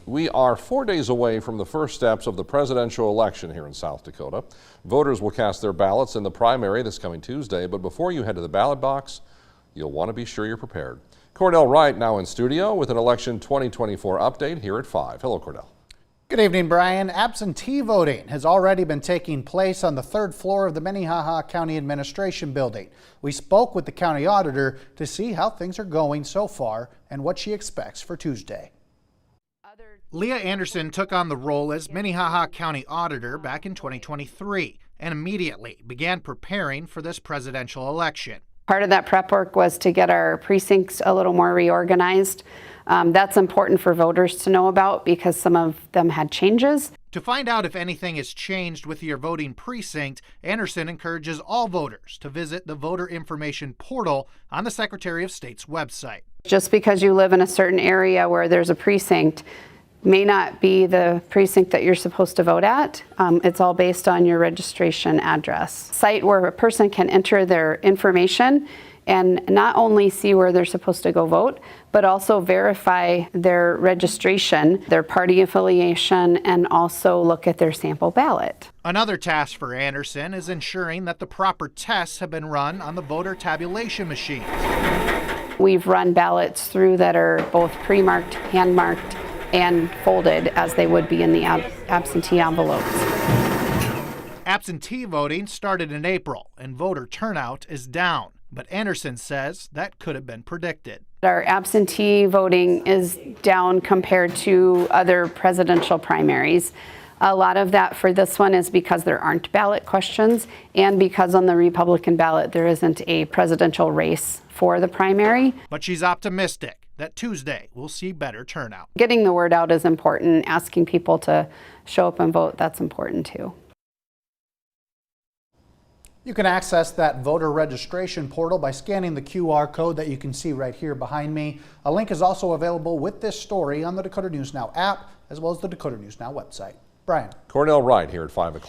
We are 4 days away from the first steps of the presidential election here in South Dakota. Voters will cast their ballots in the primary this coming Tuesday, but before you head to the ballot box, you'll want to be sure you're prepared. Cordell Wright now in studio with an election 2024 update here at 5. Hello, Cordell. Good evening, Brian. Absentee voting has already been taking place on the third floor of the Minnehaha County Administration Building. We spoke with the county auditor to see how things are going so far and what she expects for Tuesday. Leah Anderson took on the role as Minnehaha County Auditor back in 2023 and immediately began preparing for this presidential election. Part of that prep work was to get our precincts a little more reorganized. That's important for voters to know about because some of them had changes. To find out if anything has changed with your voting precinct, Anderson encourages all voters to visit the voter information portal on the Secretary of State's website. Just because you live in a certain area where there's a precinct may not be the precinct that you're supposed to vote at. It's all based on your registration address. Site where a person can enter their information and not only see where they're supposed to go vote, but also verify their registration, their party affiliation, and also look at their sample ballot. Another task for Anderson is ensuring that the proper tests have been run on the voter tabulation machines. We've run ballots through that are both pre-marked, hand-marked, and folded as they would be in the absentee envelopes. Absentee voting started in April and voter turnout is down, but Anderson says that could have been predicted. Our absentee voting is down compared to other presidential primaries. A lot of that for this one is because there aren't ballot questions and because on the Republican ballot there isn't a presidential race for the primary. But she's optimistic that Tuesday we'll see better turnout. Getting the word out is important. Asking people to show up and vote, that's important too. You can access that voter registration portal by scanning the QR code that you can see right here behind me. A link is also available with this story on the Dakota News Now app, as well as the Dakota News Now website. Brian. Cordell Wright here at 5 o'clock.